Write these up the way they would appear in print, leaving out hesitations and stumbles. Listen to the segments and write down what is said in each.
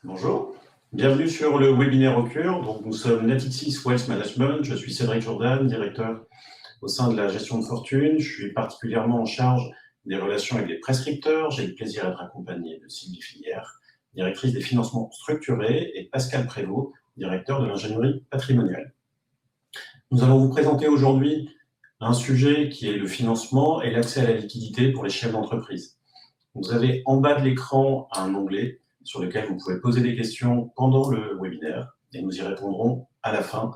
Bonjour, bienvenue sur le webinaire Occur. Donc, nous sommes Natixis Wealth Management. Je suis Cédric Jourdan, directeur au sein de la gestion de fortune. Je suis particulièrement en charge des relations avec les prescripteurs. J'ai le plaisir d'être accompagné de Sylvie Filière, directrice des financements structurés, et Pascal Prévost, directeur de l'ingénierie patrimoniale. Nous allons vous présenter aujourd'hui un sujet qui est le financement et l'accès à la liquidité pour les chefs d'entreprise. Vous avez en bas de l'écran un onglet sur lequel vous pouvez poser des questions pendant le webinaire et nous y répondrons à la fin.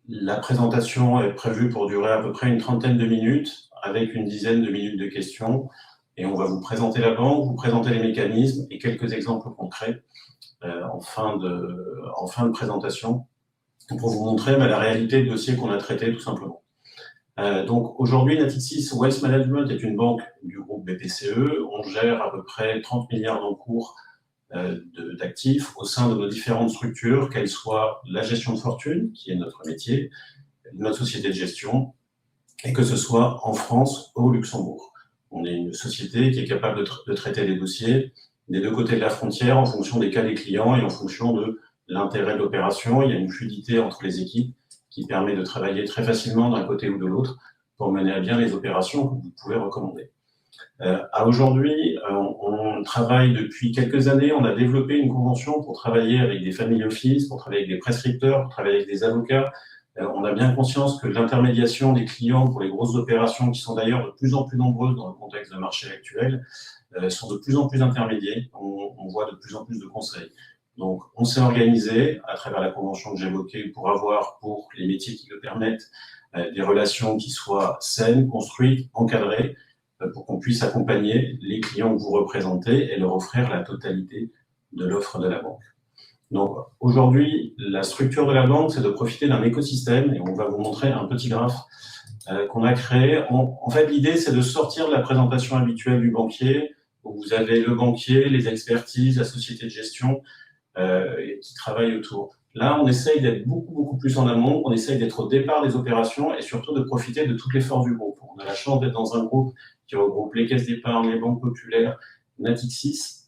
La présentation est prévue pour durer à peu près une trentaine de minutes avec une dizaine de minutes de questions et on va vous présenter la banque, vous présenter les mécanismes et quelques exemples concrets en fin de présentation pour vous montrer la réalité du dossier qu'on a traité tout simplement. Donc aujourd'hui, Natixis Wealth Management est une banque du groupe BPCE. On gère à peu près 30 milliards d'encours d'actifs au sein de nos différentes structures, qu'elles soient la gestion de fortune, qui est notre métier, notre société de gestion, et que ce soit en France ou au Luxembourg. On est une société qui est capable de traiter les dossiers des deux côtés de la frontière en fonction des cas des clients et en fonction de l'intérêt de l'opération. Il y a une fluidité entre les équipes qui permet de travailler très facilement d'un côté ou de l'autre pour mener à bien les opérations que vous pouvez recommander. À aujourd'hui, on travaille depuis quelques années, on a développé une convention pour travailler avec des family office, pour travailler avec des prescripteurs, pour travailler avec des avocats. On a bien conscience que l'intermédiation des clients pour les grosses opérations, qui sont d'ailleurs de plus en plus nombreuses dans le contexte de marché actuel, sont de plus en plus intermédiés. On voit de plus en plus de conseils. Donc, on s'est organisé à travers la convention que j'évoquais pour avoir, pour les métiers qui le permettent, des relations qui soient saines, construites, encadrées, pour qu'on puisse accompagner les clients que vous représentez et leur offrir la totalité de l'offre de la banque. Donc, aujourd'hui, la structure de la banque, c'est de profiter d'un écosystème, et on va vous montrer un petit graphe qu'on a créé. En fait, l'idée, c'est de sortir de la présentation habituelle du banquier, où vous avez le banquier, les expertises, la société de gestion, qui travaillent autour. Là, on essaye d'être beaucoup plus en amont, on essaye d'être au départ des opérations et surtout de profiter de toutes les forces du groupe. On a la chance d'être dans un groupe qui regroupe les caisses d'épargne, les banques populaires, Natixis,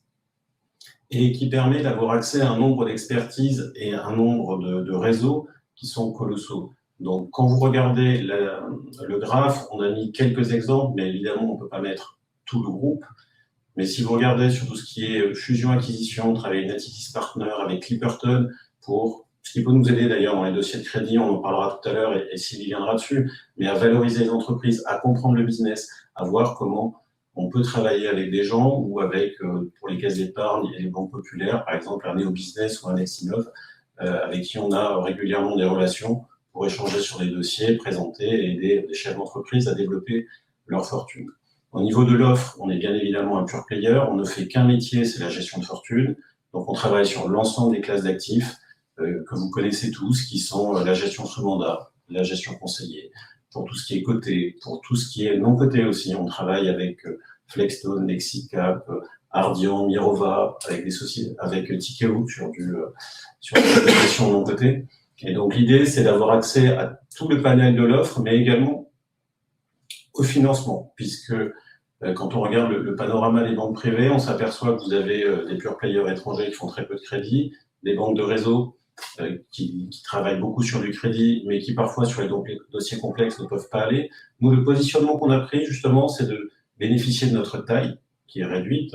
et qui permet d'avoir accès à un nombre d'expertises et un nombre de réseaux qui sont colossaux. Donc, quand vous regardez le graphe, on a mis quelques exemples, mais évidemment, on ne peut pas mettre tout le groupe. Mais si vous regardez sur tout ce qui est fusion-acquisition, on travaille avec Natixis Partner, avec Clipperton, pour ce qui peut nous aider d'ailleurs dans les dossiers de crédit, on en parlera tout à l'heure et Sylvie viendra dessus, mais à valoriser les entreprises, à comprendre le business, à voir comment on peut travailler avec des gens ou avec, pour les caisses d'épargne et les banques populaires, par exemple un Néo Business ou un Nexinov, avec qui on a régulièrement des relations pour échanger sur des dossiers, présenter et aider des chefs d'entreprise à développer leur fortune. Au niveau de l'offre, on est bien évidemment un pure player, on ne fait qu'un métier, c'est la gestion de fortune. Donc on travaille sur l'ensemble des classes d'actifs que vous connaissez tous, qui sont la gestion sous mandat, la gestion conseillée, pour tout ce qui est coté, pour tout ce qui est non coté aussi. On travaille avec Flexstone, Lexicap, Ardian, Mirova, avec des sociétés, avec Tikehau sur la gestion non cotée. Et donc l'idée, c'est d'avoir accès à tout le panel de l'offre, mais également au financement, puisque quand on regarde le panorama des banques privées, on s'aperçoit que vous avez des pure players étrangers qui font très peu de crédit, des banques de réseau qui travaillent beaucoup sur du crédit, mais qui parfois sur les dossiers complexes ne peuvent pas aller. Nous, le positionnement qu'on a pris, justement, c'est de bénéficier de notre taille, qui est réduite,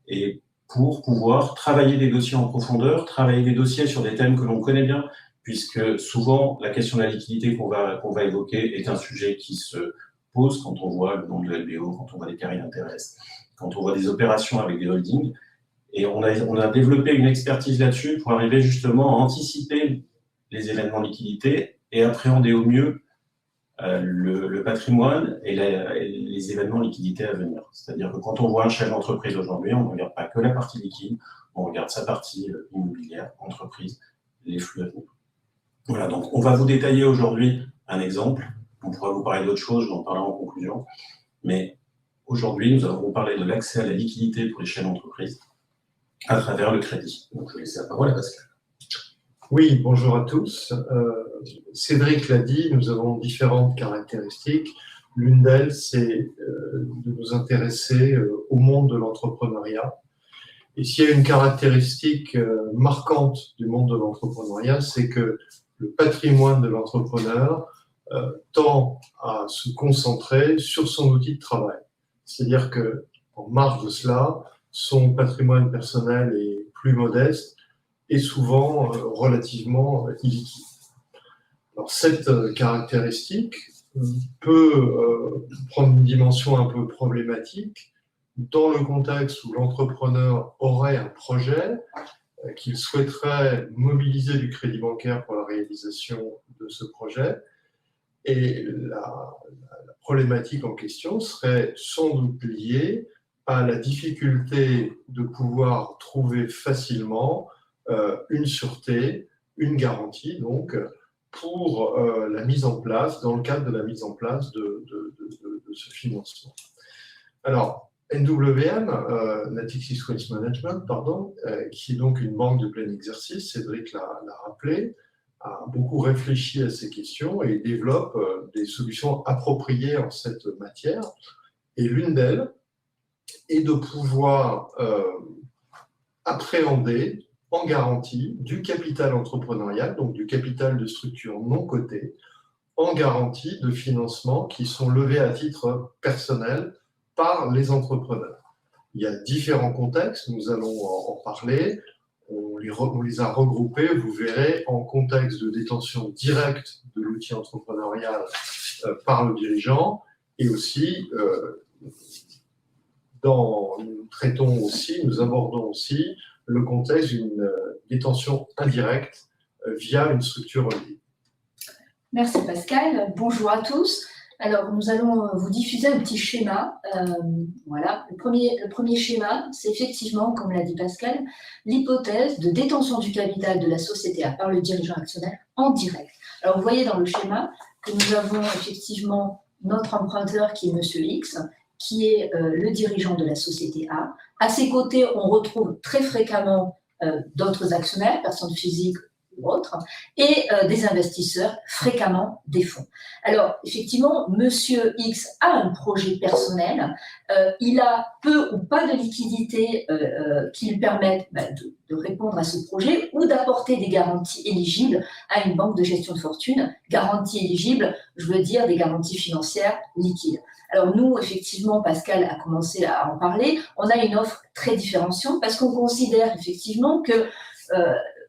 et pour pouvoir travailler des dossiers en profondeur, travailler des dossiers sur des thèmes que l'on connaît bien, puisque souvent, la question de la liquidité qu'on va évoquer est un sujet qui se pose quand on voit le nombre de LBO, quand on voit des carrés d'intérêt, quand on voit des opérations avec des holdings. Et on a développé une expertise là-dessus pour arriver justement à anticiper les événements de liquidité et appréhender au mieux le patrimoine et les événements de liquidité à venir. C'est-à-dire que quand on voit un chef d'entreprise aujourd'hui, on ne regarde pas que la partie liquide, on regarde sa partie immobilière, entreprise, les flux à venir. Voilà, donc on va vous détailler aujourd'hui un exemple. On pourra vous parler d'autres choses, j'en parlerai en conclusion. Mais aujourd'hui, nous allons vous parler de l'accès à la liquidité pour les chefs d'entreprise à travers le crédit. Donc, je vais laisser la parole à Pascal. Oui, bonjour à tous. Cédric l'a dit, nous avons différentes caractéristiques. L'une d'elles, c'est de nous intéresser au monde de l'entrepreneuriat Et s'il y a une caractéristique marquante du monde de l'entrepreneuriat, c'est que le patrimoine de l'entrepreneur tend à se concentrer sur son outil de travail. C'est-à-dire qu'en marge de cela, son patrimoine personnel est plus modeste et souvent relativement illiquide. Alors, cette caractéristique peut prendre une dimension un peu problématique dans le contexte où l'entrepreneur aurait un projet qu'il souhaiterait mobiliser du crédit bancaire pour la réalisation de ce projet. Et la problématique en question serait sans doute liée à la difficulté de pouvoir trouver facilement une sûreté, une garantie, donc, pour la mise en place, dans le cadre de la mise en place de ce financement. Alors, NWM, Natixis Waste Management, qui est donc une banque de plein exercice, Cédric l'a rappelé, a beaucoup réfléchi à ces questions et développe des solutions appropriées en cette matière. Et l'une d'elles est de pouvoir appréhender en garantie du capital entrepreneurial, donc du capital de structure non cotée, en garantie de financement qui sont levés à titre personnel par les entrepreneurs. Il y a différents contextes, nous allons en parler. On les a regroupés, vous verrez, en contexte de détention directe de l'outil entrepreneurial par le dirigeant, et aussi, nous abordons aussi le contexte d'une détention indirecte via une structure reliée. Merci Pascal, bonjour à tous. Alors, nous allons vous diffuser un petit schéma. Voilà, le premier schéma, c'est effectivement, comme l'a dit Pascal, l'hypothèse de détention du capital de la société A par le dirigeant actionnaire en direct. Alors, vous voyez dans le schéma que nous avons effectivement notre emprunteur qui est Monsieur X, qui est le dirigeant de la société A. À ses côtés, on retrouve très fréquemment d'autres actionnaires, personnes physiques ou autres, et des investisseurs, fréquemment des fonds. Alors, effectivement, Monsieur X a un projet personnel, il a peu ou pas de liquidité qui lui permettent de répondre à ce projet ou d'apporter des garanties éligibles à une banque de gestion de fortune. Garanties éligibles, je veux dire des garanties financières liquides. Alors nous, effectivement, Pascal a commencé à en parler, on a une offre très différenciante parce qu'on considère effectivement que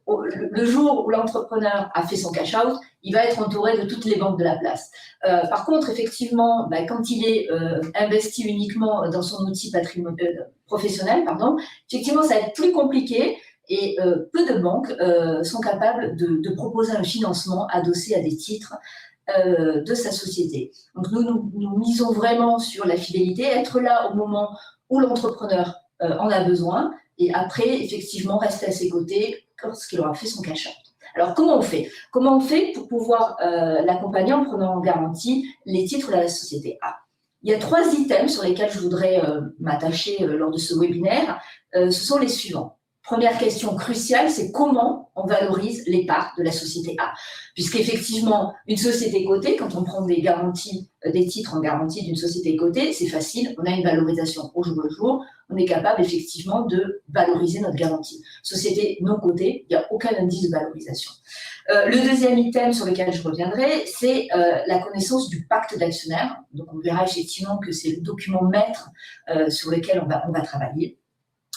le jour où l'entrepreneur a fait son cash-out, il va être entouré de toutes les banques de la place. Par contre, effectivement, quand il est investi uniquement dans son outil professionnel, effectivement, ça va être plus compliqué et peu de banques sont capables de proposer un financement adossé à des titres de sa société. Donc nous misons vraiment sur la fidélité, être là au moment où l'entrepreneur en a besoin et après, effectivement, rester à ses côtés lorsqu'il aura fait son cash-out. Alors, comment on fait? Comment on fait pour pouvoir l'accompagner en prenant en garantie les titres de la société A? Il y a 3 items sur lesquels je voudrais m'attacher lors de ce webinaire. Ce sont les suivants. Première question cruciale, c'est comment on valorise les parts de la société A. Puisqu'effectivement, une société cotée, quand on prend des garanties, des titres en garantie d'une société cotée, c'est facile, on a une valorisation au jour le jour, on est capable effectivement de valoriser notre garantie. Société non cotée, il n'y a aucun indice de valorisation. Le deuxième item sur lequel je reviendrai, c'est la connaissance du pacte d'actionnaires. Donc on verra effectivement que c'est le document maître sur lequel on va travailler.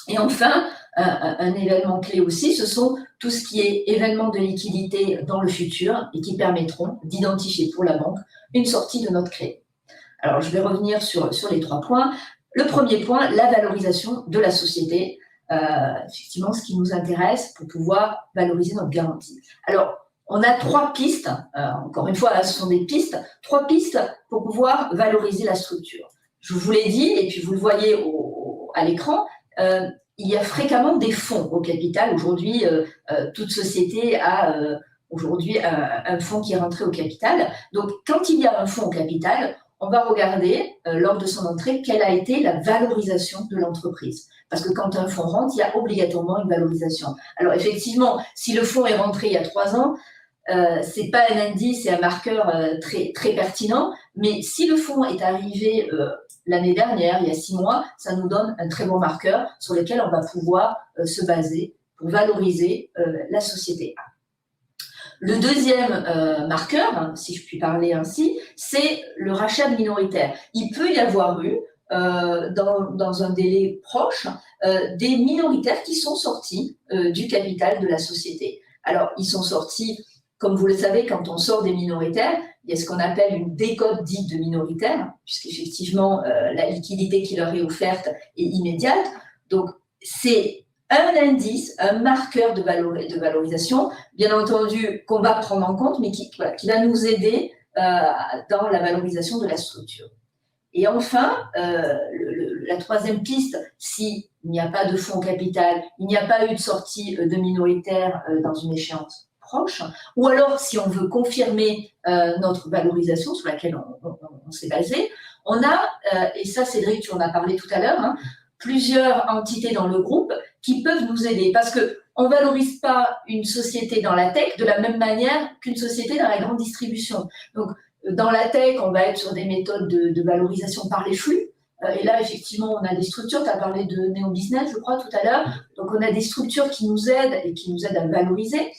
Et enfin, un événement clé aussi, ce sont tout ce qui est événements de liquidité dans le futur et qui permettront d'identifier pour la banque une sortie de notre crédit. Alors, je vais revenir sur les 3 points. Le premier point, la valorisation de la société. Effectivement, ce qui nous intéresse pour pouvoir valoriser notre garantie. Alors, on a 3 pistes, encore une fois, ce sont des pistes, 3 pistes pour pouvoir valoriser la structure. Je vous l'ai dit, et puis vous le voyez à l'écran, il y a fréquemment des fonds au capital. Aujourd'hui, toute société a aujourd'hui un fonds qui est rentré au capital. Donc, quand il y a un fonds au capital, on va regarder lors de son entrée quelle a été la valorisation de l'entreprise. Parce que quand un fonds rentre, il y a obligatoirement une valorisation. Alors, effectivement, si le fonds est rentré il y a 3 ans, c'est pas un indice, c'est un marqueur très, très pertinent, mais si le fonds est arrivé l'année dernière, il y a 6 mois, ça nous donne un très bon marqueur sur lequel on va pouvoir se baser pour valoriser la société A. Le deuxième marqueur, si je puis parler ainsi, c'est le rachat minoritaire. Il peut y avoir eu, dans un délai proche, des minoritaires qui sont sortis du capital de la société. Alors, ils sont sortis, comme vous le savez, quand on sort des minoritaires, il y a ce qu'on appelle une décote dite de minoritaire, puisqu'effectivement, la liquidité qui leur est offerte est immédiate. Donc, c'est un indice, un marqueur de valorisation, bien entendu, qu'on va prendre en compte, mais qui va nous aider dans la valorisation de la structure. Et enfin, la troisième piste, s'il n'y a pas de fonds capital, il n'y a pas eu de sortie de minoritaires dans une échéance proche, ou alors si on veut confirmer notre valorisation sur laquelle on s'est basé, on a, et ça Cédric, tu en as parlé tout à l'heure, hein, plusieurs entités dans le groupe qui peuvent nous aider, parce qu'on ne valorise pas une société dans la tech de la même manière qu'une société dans la grande distribution. Donc, dans la tech, on va être sur des méthodes de valorisation par les flux. Et là, effectivement, on a des structures. Tu as parlé de Néo Business, je crois, tout à l'heure. Donc, on a des structures qui nous aident et qui nous aident à valoriser.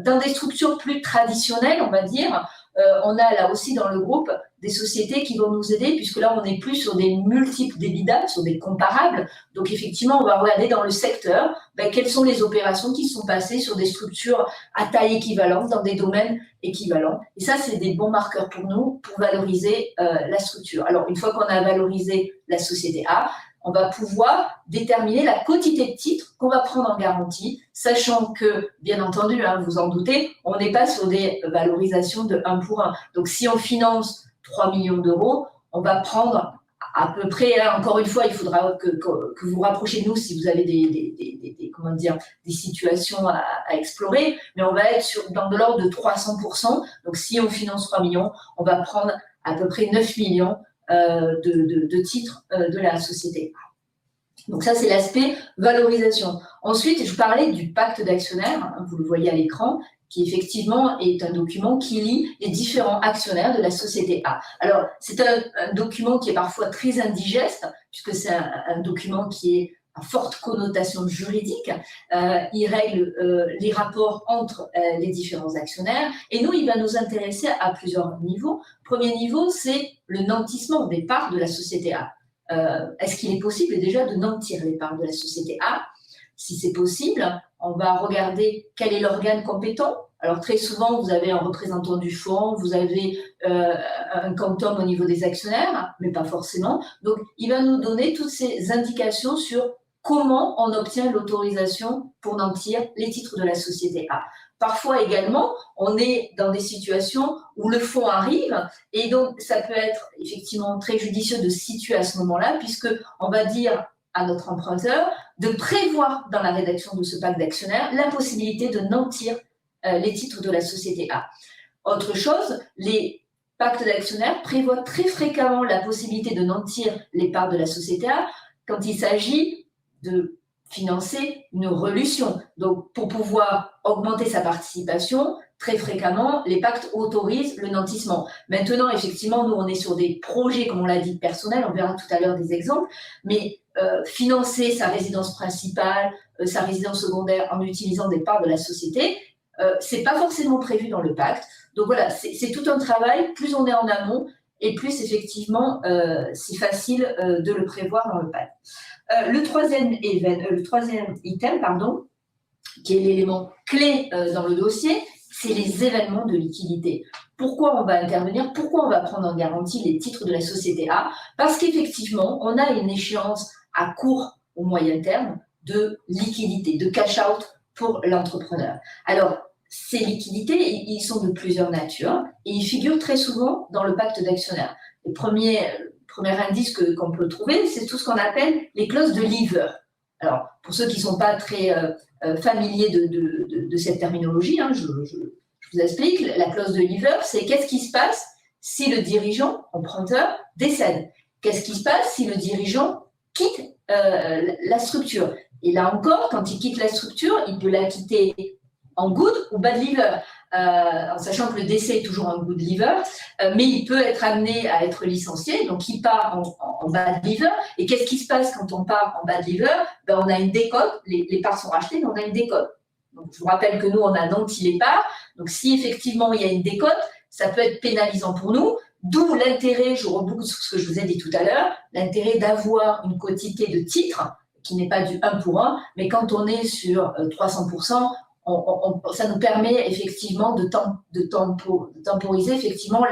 Dans des structures plus traditionnelles, on va dire, on a là aussi dans le groupe des sociétés qui vont nous aider, puisque là, on n'est plus sur des multiples d'EBITDA, sur des comparables. Donc, effectivement, on va regarder dans le secteur quelles sont les opérations qui sont passées sur des structures à taille équivalente, dans des domaines équivalents. Et ça, c'est des bons marqueurs pour nous, pour valoriser la structure. Alors, une fois qu'on a valorisé la société A, on va pouvoir déterminer la quantité de titres qu'on va prendre en garantie, sachant que, bien entendu, hein, vous en doutez, on n'est pas sur des valorisations de 1 pour 1. Donc, si on finance 3 millions d'euros, on va prendre à peu près, hein, encore une fois, il faudra que vous rapprochez de nous si vous avez des situations à explorer, mais on va être dans de l'ordre de 300%. Donc, si on finance 3 millions, on va prendre à peu près 9 millions de titres de la société. Donc ça, c'est l'aspect valorisation. Ensuite, je parlais du pacte d'actionnaires, hein, vous le voyez à l'écran, qui effectivement est un document qui lie les différents actionnaires de la société A. Alors, c'est un document qui est parfois très indigeste, puisque c'est un document qui est à forte connotation juridique. Il règle les rapports entre les différents actionnaires. Et nous, il va nous intéresser à plusieurs niveaux. Premier niveau, c'est le nantissement des parts de la société A. Est-ce qu'il est possible déjà de nantir les parts de la société A? Si c'est possible, on va regarder quel est l'organe compétent. Alors très souvent, vous avez un représentant du fonds, vous avez un quantum au niveau des actionnaires, mais pas forcément. Donc, il va nous donner toutes ces indications sur comment on obtient l'autorisation pour nantir les titres de la société A. Parfois également, on est dans des situations où le fonds arrive et donc ça peut être effectivement très judicieux de se situer à ce moment-là, puisqu'on va dire à notre emprunteur de prévoir dans la rédaction de ce pacte d'actionnaires la possibilité de nantir les titres de la société A. Autre chose, les pactes d'actionnaires prévoient très fréquemment la possibilité de nantir les parts de la société A quand il s'agit de financer une relution. Donc, pour pouvoir augmenter sa participation, très fréquemment, les pactes autorisent le nantissement. Maintenant, effectivement, nous, on est sur des projets, comme on l'a dit, personnels, on verra tout à l'heure des exemples, mais financer sa résidence principale, sa résidence secondaire en utilisant des parts de la société, c'est pas forcément prévu dans le pacte. Donc voilà, c'est tout un travail. Plus on est en amont, et plus effectivement, c'est facile de le prévoir dans le pacte. Le troisième item, qui est l'élément clé dans le dossier, c'est les événements de liquidité. Pourquoi on va intervenir? Pourquoi on va prendre en garantie les titres de la société A? Parce qu'effectivement, on a une échéance à court ou moyen terme de liquidité, de cash-out pour l'entrepreneur. Alors, ces liquidités, ils sont de plusieurs natures et ils figurent très souvent dans le pacte d'actionnaires. Le premier indice qu'on peut trouver, c'est tout ce qu'on appelle les clauses de lever. Alors, pour ceux qui ne sont pas très familiers de cette terminologie, hein, je vous explique. La clause de lever, c'est qu'est-ce qui se passe si le dirigeant, emprunteur, décède? Qu'est-ce qui se passe si le dirigeant quitte la structure? Et là encore, quand il quitte la structure, il peut la quitter en good ou bad lever. en sachant que le décès est toujours un good leaver, mais il peut être amené à être licencié, donc il part en bad leaver. Et qu'est-ce qui se passe quand on part en bad leaver? Ben, on a une décote, les parts sont rachetées, mais on a une décote. Donc, je vous rappelle que nous, on a nanti les parts. Donc, si effectivement il y a une décote, ça peut être pénalisant pour nous. D'où l'intérêt, je reboucle sur ce que je vous ai dit tout à l'heure, l'intérêt d'avoir une quotité de titres qui n'est pas du 1 pour 1, mais quand on est sur 300%, ça nous permet effectivement de temporiser effectivement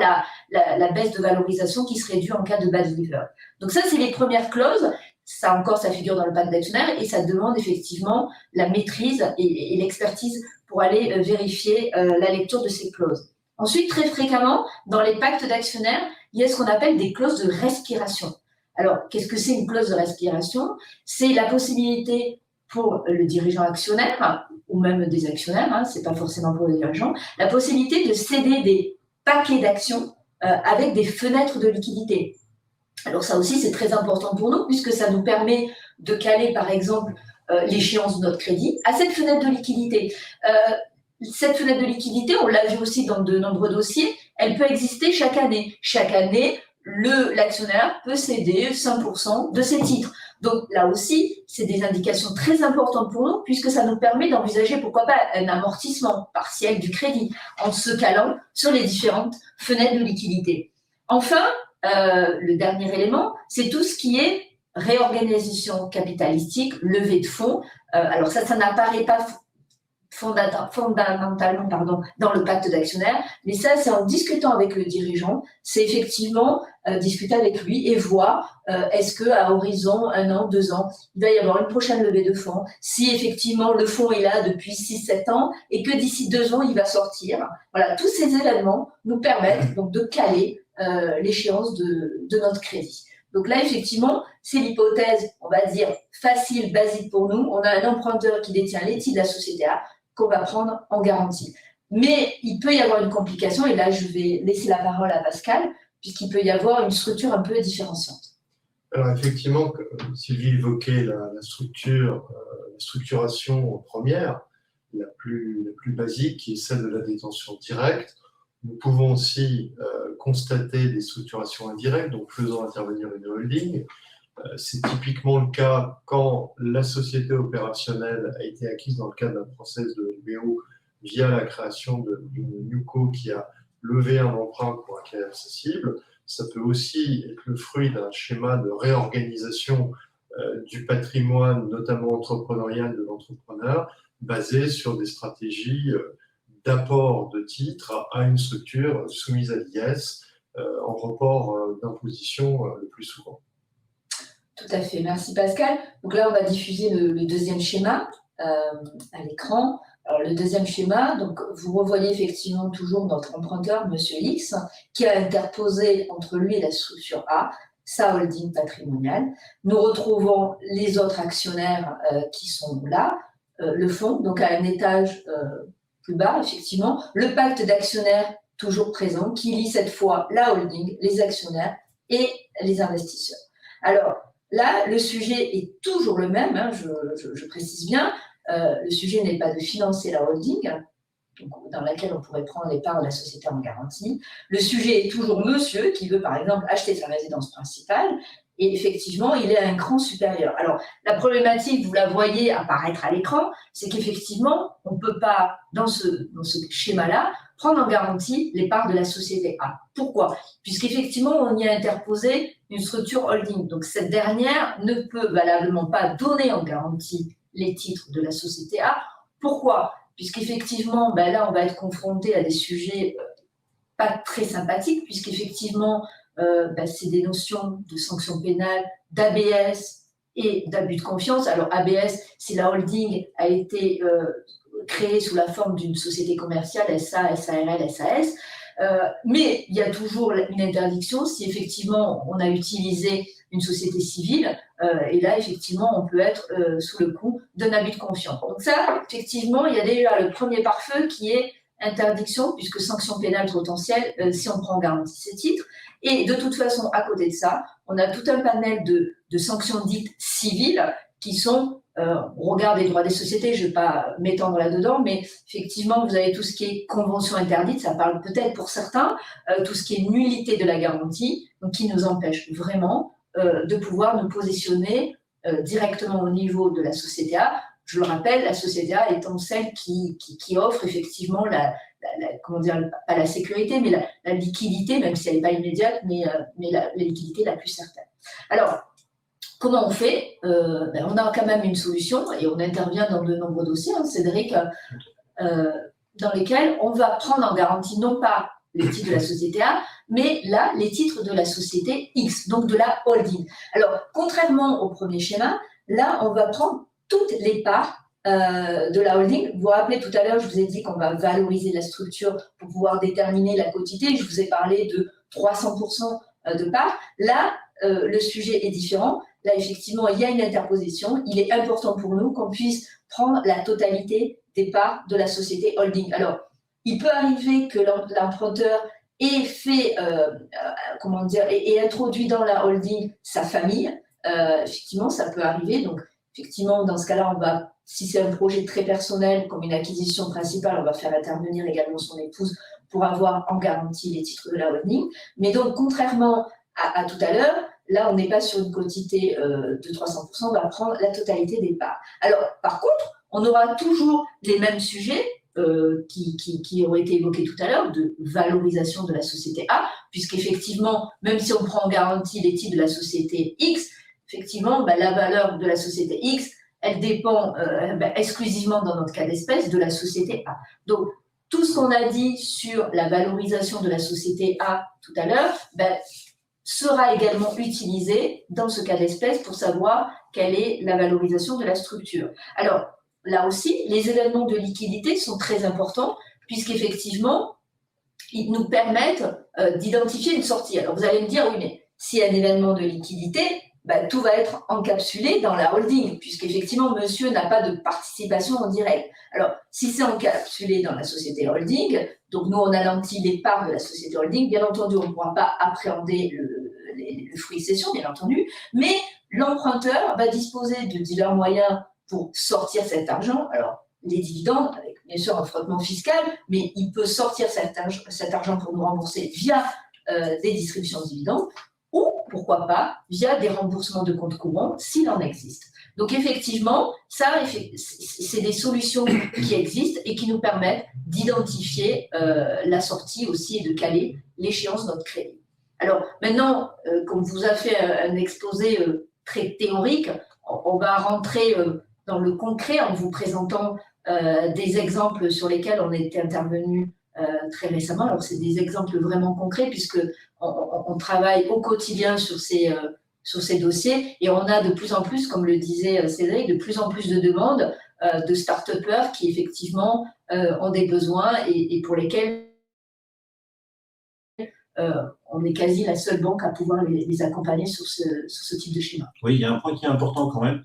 la baisse de valorisation qui serait due en cas de bad leaver. Donc ça, c'est les premières clauses. Ça encore, ça figure dans le pacte d'actionnaire et ça demande effectivement la maîtrise et l'expertise pour aller vérifier la lecture de ces clauses. Ensuite, très fréquemment, dans les pactes d'actionnaires, il y a ce qu'on appelle des clauses de respiration. Alors, qu'est-ce que c'est une clause de respiration? C'est la possibilité pour le dirigeant actionnaire, ou même des actionnaires, c'est pas forcément pour les dirigeants, la possibilité de céder des paquets d'actions avec des fenêtres de liquidité. Alors ça aussi, c'est très important pour nous, puisque ça nous permet de caler, par exemple, l'échéance de notre crédit à cette fenêtre de liquidité. Cette fenêtre de liquidité, on l'a vu aussi dans de nombreux dossiers, elle peut exister chaque année. Chaque année, l'actionnaire peut céder 5% de ses titres. Donc là aussi, c'est des indications très importantes pour nous, puisque ça nous permet d'envisager, pourquoi pas, un amortissement partiel du crédit, en se calant sur les différentes fenêtres de liquidité. Enfin, le dernier élément, c'est tout ce qui est réorganisation capitalistique, levée de fonds. Alors ça n'apparaît pas fondamentalement dans le pacte d'actionnaire, mais ça, c'est en discutant avec le dirigeant, c'est effectivement discuter avec lui et voir est-ce qu'à horizon 1 an, 2 ans, il va y avoir une prochaine levée de fonds, si effectivement le fonds est là depuis 6-7 ans et que d'ici 2 ans, il va sortir. Voilà, tous ces événements nous permettent donc de caler l'échéance de notre crédit. Donc là, effectivement, c'est l'hypothèse, on va dire, facile, basique pour nous. On a un emprunteur qui détient les titres de la société A qu'on va prendre en garantie. Mais il peut y avoir une complication, et là, je vais laisser la parole à Pascal, puisqu'il peut y avoir une structure un peu différenciante. Alors effectivement, Sylvie évoquait la structuration première, la plus basique, qui est celle de la détention directe. Nous pouvons aussi constater des structurations indirectes, donc faisant intervenir une holding. C'est typiquement le cas quand la société opérationnelle a été acquise dans le cadre d'un process de LBO via la création d'une NewCo qui a levé un emprunt pour acquérir sa cible. Ça peut aussi être le fruit d'un schéma de réorganisation du patrimoine, notamment entrepreneurial de l'entrepreneur, basé sur des stratégies d'apport de titres à une structure soumise à l'IS en report d'imposition le plus souvent. Tout à fait, merci Pascal. Donc là, on va diffuser le deuxième schéma à l'écran. Alors, le deuxième schéma, donc vous revoyez effectivement toujours notre emprunteur, Monsieur X, qui a interposé entre lui et la structure A sa holding patrimoniale. Nous retrouvons les autres actionnaires qui sont là, le fonds, donc à un étage plus bas, effectivement, le pacte d'actionnaires toujours présent, qui lie cette fois la holding, les actionnaires et les investisseurs. Alors là, le sujet est toujours le même, je précise bien, le sujet n'est pas de financer la holding, donc, dans laquelle on pourrait prendre les parts de la société en garantie. Le sujet est toujours monsieur qui veut, par exemple, acheter sa résidence principale, et effectivement, il est à un cran supérieur. Alors, la problématique, vous la voyez apparaître à l'écran, c'est qu'effectivement, on ne peut pas, dans ce schéma-là, prendre en garantie les parts de la société A. Pourquoi? Puisqu'effectivement, on y a interposé une structure holding. Donc, cette dernière ne peut valablement pas donner en garantie les titres de la société A. Pourquoi? Puisqu'effectivement, là, on va être confronté à des sujets pas très sympathiques, puisqu'effectivement, c'est des notions de sanctions pénales, d'ABS et d'abus de confiance. Alors, ABS, si la holding a été créée sous la forme d'une société commerciale, SA, SARL, SAS, mais il y a toujours une interdiction si effectivement on a utilisé une société civile, et là, effectivement, on peut être sous le coup d'un abus de confiance. Donc ça, effectivement, il y a déjà le premier pare-feu qui est interdiction, puisque sanction pénale potentielle si on prend en garantie ces titres. Et de toute façon, à côté de ça, on a tout un panel de sanctions dites civiles qui sont on regarde les droits des sociétés, je ne vais pas m'étendre là-dedans, mais effectivement, vous avez tout ce qui est convention interdite, ça parle peut-être pour certains, tout ce qui est nullité de la garantie, donc qui nous empêche vraiment de pouvoir nous positionner directement au niveau de la société A. Je le rappelle, la société A étant celle qui offre effectivement comment dire, pas la sécurité, mais la liquidité, même si elle n'est pas immédiate, mais la liquidité la plus certaine. Alors, comment on fait? On a quand même une solution et on intervient dans de nombreux dossiers, hein, Cédric, dans lesquels on va prendre en garantie non pas les titres de la société A, mais là, les titres de la société X, donc de la holding. Alors, contrairement au premier schéma, là, on va prendre toutes les parts de la holding. Vous vous rappelez, tout à l'heure, je vous ai dit qu'on va valoriser la structure pour pouvoir déterminer la quotité. Je vous ai parlé de 300% de parts. Là, le sujet est différent. Là, effectivement, il y a une interposition. Il est important pour nous qu'on puisse prendre la totalité des parts de la société holding. Alors, il peut arriver que l'emprunteur ait fait, comment dire, ait introduit dans la holding sa famille. Effectivement, ça peut arriver. Donc, effectivement, dans ce cas-là, si c'est un projet très personnel, comme une acquisition principale, on va faire intervenir également son épouse pour avoir en garantie les titres de la holding. Mais donc, contrairement à tout à l'heure, là, on n'est pas sur une quantité de 300%, on va prendre la totalité des parts. Alors, par contre, on aura toujours les mêmes sujets qui ont été évoqués tout à l'heure, de valorisation de la société A, puisqu'effectivement, même si on prend en garantie les titres de la société X, effectivement, la valeur de la société X, elle dépend exclusivement, dans notre cas d'espèce, de la société A. Donc, tout ce qu'on a dit sur la valorisation de la société A tout à l'heure, sera également utilisé dans ce cas d'espèce pour savoir quelle est la valorisation de la structure. Alors, là aussi, les événements de liquidité sont très importants puisqu'effectivement, ils nous permettent d'identifier une sortie. Alors, vous allez me dire, oui, mais s'il y a un événement de liquidité, tout va être encapsulé dans la holding, puisqu'effectivement, monsieur n'a pas de participation en direct. Alors, si c'est encapsulé dans la société holding, donc nous, on alentit les parts de la société holding, bien entendu, on ne pourra pas appréhender le fruit de cession, bien entendu, mais l'emprunteur va disposer de divers moyens pour sortir cet argent. Alors, les dividendes, avec bien sûr un frottement fiscal, mais il peut sortir cet argent pour nous rembourser via des distributions de dividendes, ou, pourquoi pas, via des remboursements de comptes courants, s'il en existe. Donc, effectivement, ça, c'est des solutions qui existent et qui nous permettent d'identifier la sortie aussi et de caler l'échéance de notre crédit. Alors, maintenant, comme vous a fait un exposé très théorique, on va rentrer dans le concret en vous présentant des exemples sur lesquels on est intervenu très récemment. Alors, c'est des exemples vraiment concrets puisque on travaille au quotidien sur ces dossiers et on a de plus en plus, comme le disait Cédric, de plus en plus de demandes de start-upers qui effectivement ont des besoins et pour lesquels on est quasi la seule banque à pouvoir les accompagner sur ce type de schéma. Oui, il y a un point qui est important quand même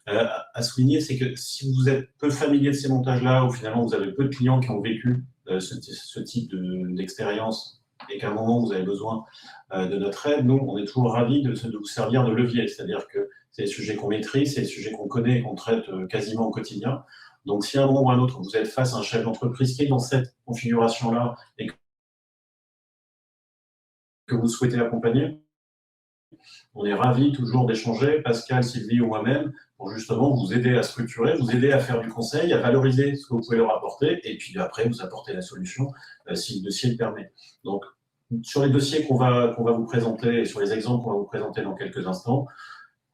à souligner, c'est que si vous êtes peu familier de ces montages-là, ou finalement vous avez peu de clients qui ont vécu ce type d'expérience et qu'à un moment vous avez besoin de notre aide, nous, on est toujours ravis de vous servir de levier. C'est-à-dire que c'est des sujets qu'on maîtrise, c'est des sujets qu'on connaît et qu'on traite quasiment au quotidien. Donc, si à un moment ou à un autre, vous êtes face à un chef d'entreprise qui est dans cette configuration-là et que vous souhaitez accompagner, on est ravis toujours d'échanger, Pascal, Sylvie ou moi-même, pour justement vous aider à structurer, vous aider à faire du conseil, à valoriser ce que vous pouvez leur apporter, et puis après, vous apporter la solution si le dossier le permet. Donc, sur les dossiers qu'on va vous présenter, et sur les exemples qu'on va vous présenter dans quelques instants,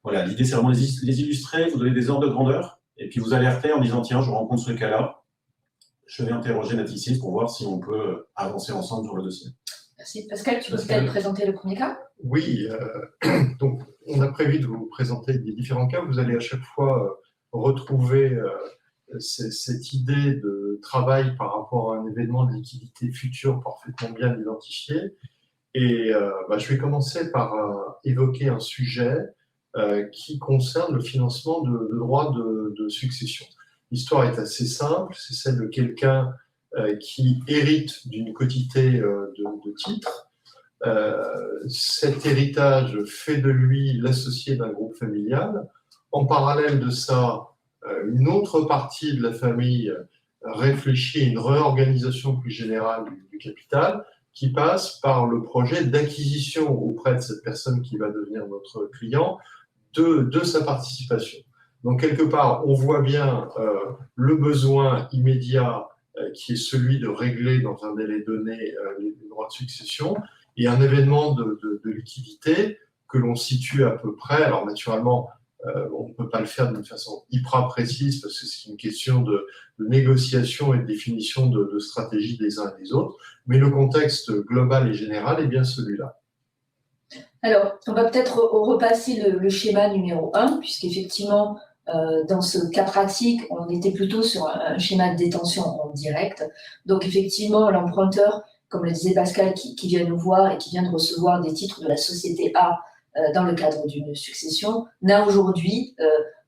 voilà, l'idée, c'est vraiment les illustrer, vous donner des ordres de grandeur, et puis vous alerter en disant, tiens, je rencontre ce cas-là, je vais interroger Natixis pour voir si on peut avancer ensemble sur le dossier. Merci. Pascal, tu peux peut-être présenter le premier cas? Oui, donc on a prévu de vous présenter les différents cas. Vous allez à chaque fois retrouver cette idée de travail par rapport à un événement de liquidité future parfaitement bien identifié. Et je vais commencer par évoquer un sujet qui concerne le financement de droits de succession. L'histoire est assez simple, c'est celle de quelqu'un qui hérite d'une quotité de titres. Cet héritage fait de lui l'associé d'un groupe familial. En parallèle de ça, une autre partie de la famille réfléchit à une réorganisation plus générale du capital qui passe par le projet d'acquisition auprès de cette personne qui va devenir notre client de sa participation. Donc, quelque part, on voit bien le besoin immédiat qui est celui de régler dans un délai donné les droits de succession et un événement de liquidité que l'on situe à peu près. Alors, naturellement, on ne peut pas le faire d'une façon hyper précise parce que c'est une question de négociation et de définition de stratégie des uns et des autres, mais le contexte global et général est bien celui-là. Alors, on va peut-être repasser le schéma numéro 1, puisqu'effectivement, dans ce cas pratique, on était plutôt sur un schéma de détention en direct. Donc, effectivement, l'emprunteur, comme le disait Pascal, qui vient nous voir et qui vient de recevoir des titres de la société A dans le cadre d'une succession, n'a aujourd'hui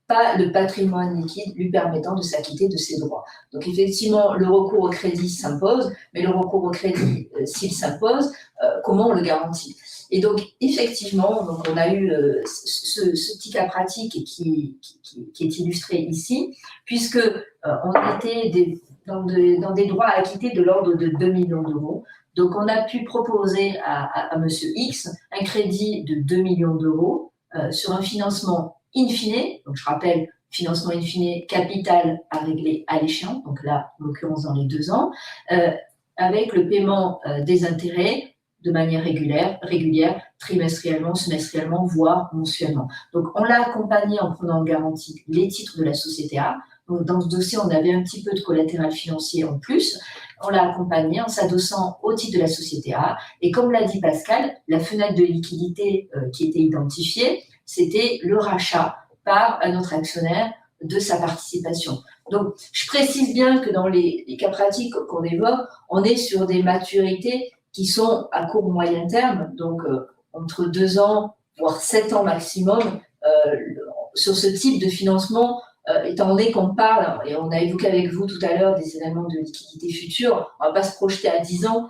pas le patrimoine liquide lui permettant de s'acquitter de ses droits. Donc, effectivement, le recours au crédit s'impose, mais le recours au crédit, s'il s'impose, comment on le garantit ? Et donc, effectivement, donc on a eu ce petit cas pratique qui est illustré ici, puisque on était dans des droits à acquitter de l'ordre de 2 millions d'euros. Donc, on a pu proposer à Monsieur X un crédit de 2 millions d'euros sur un financement in fine. Donc, je rappelle, financement in fine, capital à régler à l'échéance, donc là, en l'occurrence dans les 2 ans, avec le paiement des intérêts de manière régulière, trimestriellement, semestriellement, voire mensuellement. Donc, on l'a accompagné en prenant en garantie les titres de la société A. Donc, dans ce dossier, on avait un petit peu de collatéral financier en plus. On l'a accompagné en s'adossant au titre de la société A. Et comme l'a dit Pascal, la fenêtre de liquidité qui était identifiée, c'était le rachat par un autre actionnaire de sa participation. Donc, je précise bien que dans les cas pratiques qu'on évoque, on est sur des maturités qui sont à court moyen terme, donc entre 2 ans, voire 7 ans maximum, sur ce type de financement, étant donné qu'on parle, et on a évoqué avec vous tout à l'heure des éléments de liquidité future, on ne va pas se projeter à 10 ans.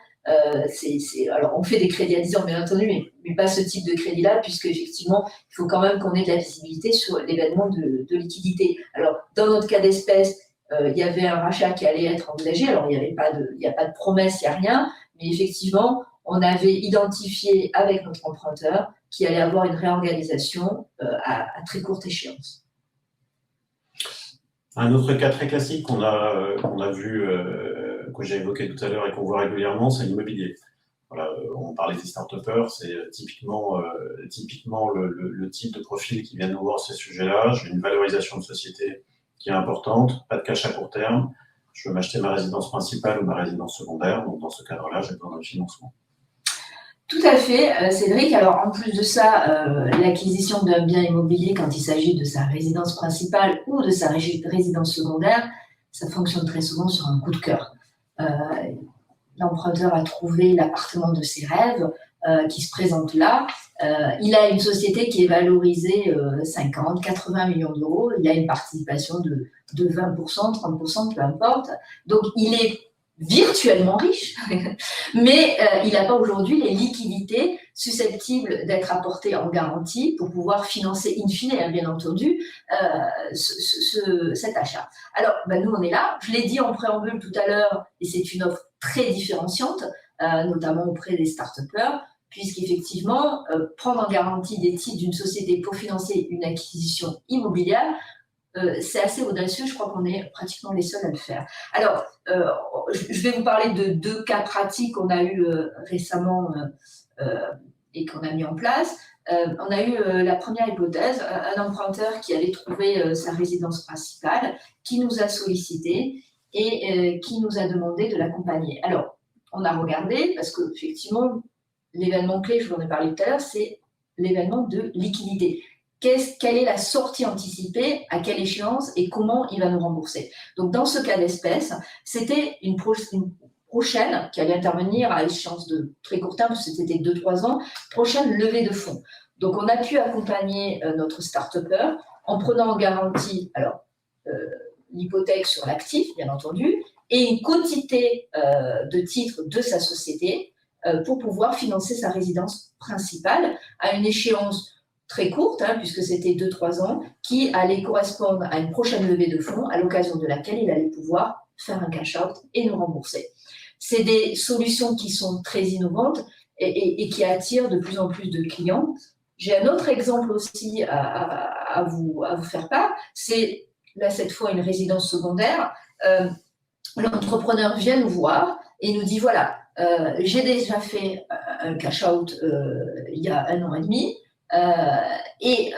Alors, on fait des crédits à 10 ans, bien entendu, mais pas ce type de crédit-là, puisque effectivement, il faut quand même qu'on ait de la visibilité sur l'événement de liquidité. Alors, dans notre cas d'espèce, il y avait un rachat qui allait être envisagé. Alors, il n'y a pas de promesse, il n'y a rien. Mais effectivement, on avait identifié avec notre emprunteur qu'il allait avoir une réorganisation à très courte échéance. Un autre cas très classique qu'on a vu, que j'ai évoqué tout à l'heure et qu'on voit régulièrement, c'est l'immobilier. Voilà, on parlait des start-upers, c'est typiquement le type de profil qui vient nous voir ces sujets-là. J'ai une valorisation de société qui est importante, pas de cash à court terme. Je veux m'acheter ma résidence principale ou ma résidence secondaire. Donc, dans ce cadre-là, j'ai besoin d'un financement. Tout à fait, Cédric. Alors, en plus de ça, l'acquisition d'un bien immobilier quand il s'agit de sa résidence principale ou de sa résidence secondaire, ça fonctionne très souvent sur un coup de cœur. L'emprunteur a trouvé l'appartement de ses rêves qui se présente là. Il a une société qui est valorisée 50, 80 millions d'euros. Il a une participation de 20%, 30%, peu importe. Donc, il est virtuellement riche, mais il n'a pas aujourd'hui les liquidités susceptibles d'être apportées en garantie pour pouvoir financer in fine, bien entendu, cet achat. Alors, nous, on est là. Je l'ai dit en préambule tout à l'heure, et c'est une offre très différenciante, notamment auprès des start-upers, puisqu'effectivement, prendre en garantie des titres d'une société pour financer une acquisition immobilière, c'est assez audacieux, je crois qu'on est pratiquement les seuls à le faire. Alors, je vais vous parler de 2 cas pratiques qu'on a eu récemment et qu'on a mis en place. On a eu la première hypothèse, un emprunteur qui avait trouvé sa résidence principale, qui nous a sollicité et qui nous a demandé de l'accompagner. Alors, on a regardé, parce qu'effectivement, l'événement clé, je vous en ai parlé tout à l'heure, c'est l'événement de liquidité. Quelle est la sortie anticipée, à quelle échéance et comment il va nous rembourser. Donc, dans ce cas d'espèce, c'était une prochaine qui allait intervenir à échéance de très court terme, parce que c'était 2-3 ans, prochaine levée de fonds. Donc, on a pu accompagner notre start-upper en prenant en garantie l'hypothèque sur l'actif, bien entendu, et une quantité de titres de sa société pour pouvoir financer sa résidence principale à une échéance très courte, puisque c'était 2-3 ans, qui allait correspondre à une prochaine levée de fonds, à l'occasion de laquelle il allait pouvoir faire un cash-out et nous rembourser. C'est des solutions qui sont très innovantes et qui attirent de plus en plus de clients. J'ai un autre exemple aussi à vous faire part, c'est là cette fois une résidence secondaire. L'entrepreneur vient nous voir et nous dit voilà, j'ai déjà fait un cash-out il y a 1 an et demi et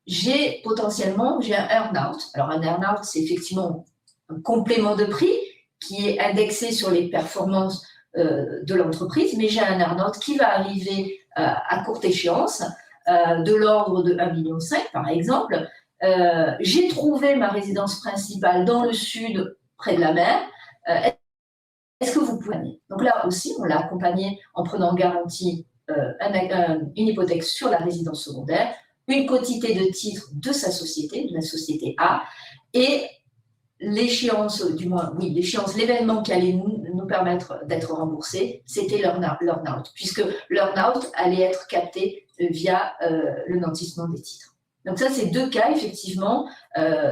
j'ai potentiellement un earn-out. Alors un earn-out, c'est effectivement un complément de prix qui est indexé sur les performances de l'entreprise, mais j'ai un earn-out qui va arriver à courte échéance, de l'ordre de 1,5 million par exemple. J'ai trouvé ma résidence principale dans le sud, près de la mer. Est-ce que vous pouvez? Donc là aussi, on l'a accompagné en prenant en garantie une hypothèque sur la résidence secondaire, une quotité de titres de sa société, de la société A, et l'échéance, l'événement qui allait nous permettre d'être remboursés, c'était l'earn-out, puisque l'earn-out allait être capté via le nantissement des titres. Donc ça, c'est 2 cas, effectivement,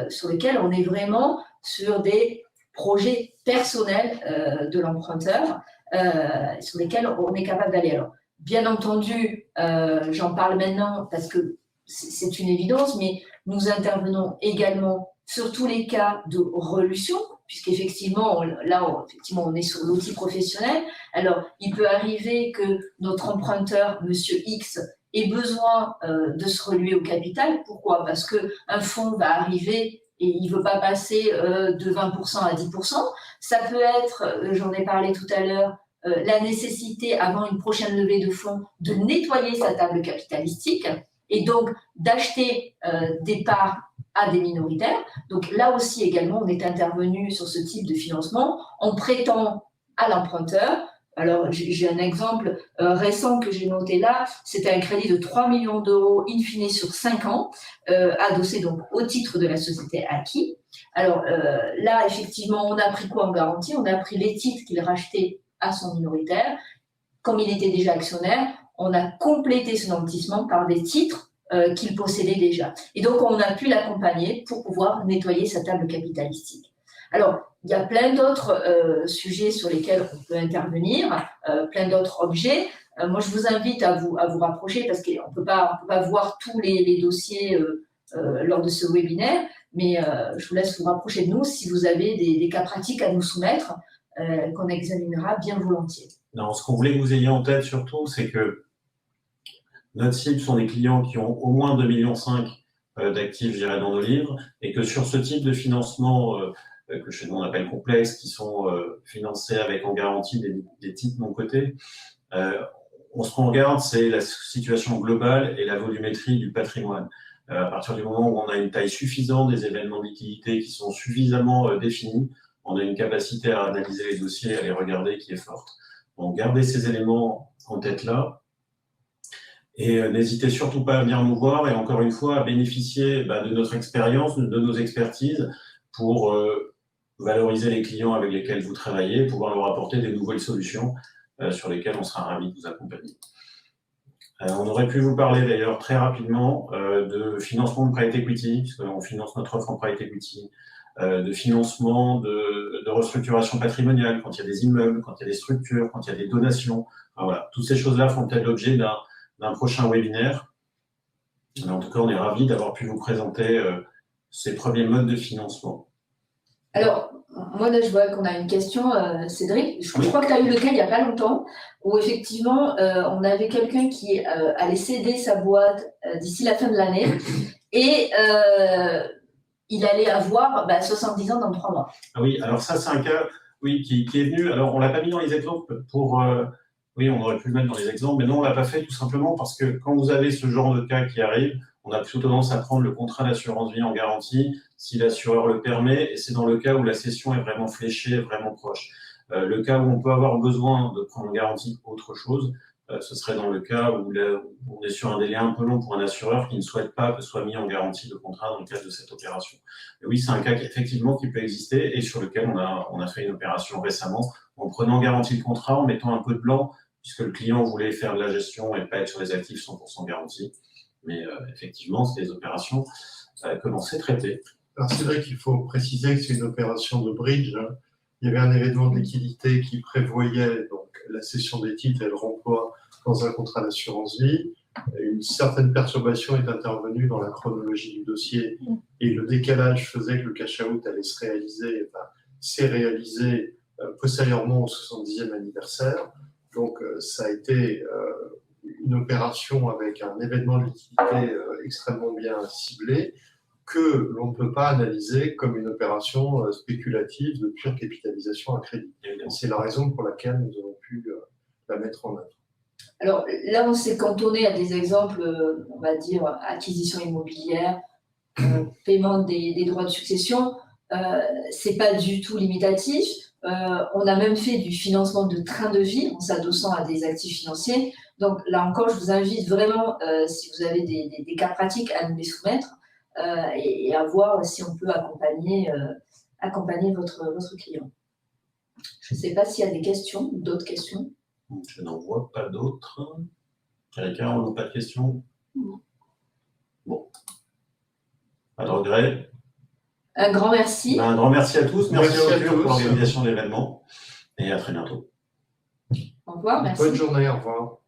sur lesquels on est vraiment sur des projets personnels de l'emprunteur, sur lesquels on est capable d'aller. Alors, bien entendu, j'en parle maintenant parce que c'est une évidence, mais nous intervenons également sur tous les cas de relution, puisqu'effectivement, là, on est sur l'outil professionnel. Alors, il peut arriver que notre emprunteur, Monsieur X, ait besoin de se reluer au capital. Pourquoi? Parce qu'un fonds va arriver et il ne veut pas passer de 20% à 10%. Ça peut être, j'en ai parlé tout à l'heure, la nécessité, avant une prochaine levée de fonds, de nettoyer sa table capitalistique et donc d'acheter des parts à des minoritaires. Donc là aussi également, on est intervenu sur ce type de financement en prêtant à l'emprunteur. Alors j'ai un exemple récent que j'ai noté là, c'était un crédit de 3 millions d'euros in fine sur 5 ans, adossé donc au titre de la société acquis. Alors là, effectivement, on a pris quoi en garantie? On a pris les titres qu'il rachetait à son minoritaire. Comme il était déjà actionnaire, on a complété ce nantissement par des titres qu'il possédait déjà. Et donc, on a pu l'accompagner pour pouvoir nettoyer sa table capitalistique. Alors, il y a plein d'autres sujets sur lesquels on peut intervenir, plein d'autres objets. Moi, je vous invite à vous rapprocher parce qu'on ne peut pas voir tous les dossiers lors de ce webinaire, mais je vous laisse vous rapprocher de nous si vous avez des cas pratiques à nous soumettre qu'on examinera bien volontiers. Non, ce qu'on voulait que vous ayez en tête surtout, c'est que notre cible sont des clients qui ont au moins 2,5 millions d'actifs, je dirais, dans nos livres, et que sur ce type de financement que chez nous on appelle complexe, qui sont financés avec en garantie des titres non cotés, ce qu'on regarde, c'est la situation globale et la volumétrie du patrimoine. À partir du moment où on a une taille suffisante, des événements de liquidité qui sont suffisamment définis, on a une capacité à analyser les dossiers, à les regarder qui est forte. Donc, gardez ces éléments en tête là. Et n'hésitez surtout pas à venir nous voir et encore une fois à bénéficier de notre expérience, de nos expertises pour valoriser les clients avec lesquels vous travaillez, pouvoir leur apporter des nouvelles solutions sur lesquelles on sera ravis de vous accompagner. On aurait pu vous parler d'ailleurs très rapidement de financement de private equity, puisqu'on finance notre offre en private equity, de financement de restructuration patrimoniale, quand il y a des immeubles, quand il y a des structures, quand il y a des donations. Enfin, voilà, toutes ces choses-là font peut-être l'objet d'un prochain webinaire. Mais en tout cas, on est ravis d'avoir pu vous présenter ces premiers modes de financement. Alors, moi là, je vois qu'on a une question, Cédric. Je crois que tu as eu le cas il n'y a pas longtemps, où effectivement, on avait quelqu'un qui allait céder sa boîte d'ici la fin de l'année, et il allait avoir 70 ans dans 3 mois. Ah oui, alors ça, c'est un cas qui est venu. Alors, on ne l'a pas mis dans les exemples pour... oui, on aurait pu le mettre dans les exemples, mais non, on ne l'a pas fait tout simplement parce que quand vous avez ce genre de cas qui arrive, on a plutôt tendance à prendre le contrat d'assurance vie en garantie si l'assureur le permet, et c'est dans le cas où la cession est vraiment fléchée, vraiment proche. Le cas où on peut avoir besoin de prendre en garantie autre chose, ce serait dans le cas où on est sur un délai un peu long pour un assureur qui ne souhaite pas que soit mis en garantie le contrat dans le cadre de cette opération. Et oui, c'est un cas effectivement qui peut exister et sur lequel on a fait une opération récemment en prenant en garantie le contrat, en mettant un peu de blanc, puisque le client voulait faire de la gestion et pas être sur les actifs 100% garantis. Mais effectivement, c'est des opérations que l'on sait traiter. Alors c'est vrai qu'il faut préciser que c'est une opération de bridge, hein. Il y avait un événement de liquidité qui prévoyait donc la cession des titres et le remploi dans un contrat d'assurance vie. Une certaine perturbation est intervenue dans la chronologie du dossier et le décalage faisait que le cash-out allait se réaliser, s'est réalisé postérieurement au 70e anniversaire. Donc ça a été une opération avec un événement de liquidité extrêmement bien ciblé, que l'on ne peut pas analyser comme une opération spéculative de pure capitalisation à crédit. C'est la raison pour laquelle nous avons pu la mettre en œuvre. Alors là, on s'est cantonné à des exemples, on va dire, acquisition immobilière, paiement des droits de succession. C'est pas du tout limitatif. On a même fait du financement de train de vie en s'adossant à des actifs financiers. Donc là encore, je vous invite vraiment, si vous avez des cas pratiques, à nous les soumettre. Et à voir si on peut accompagner votre client. Je ne sais pas s'il y a des questions ou d'autres questions. Je n'en vois pas d'autres. Quelqu'un n'a pas de questions? Bon. Pas de regret. Un grand merci. Un grand merci à tous. Merci Merci à Rocure tous pour l'organisation de l'événement. Et à très bientôt. Au revoir, merci. Bonne journée, au revoir.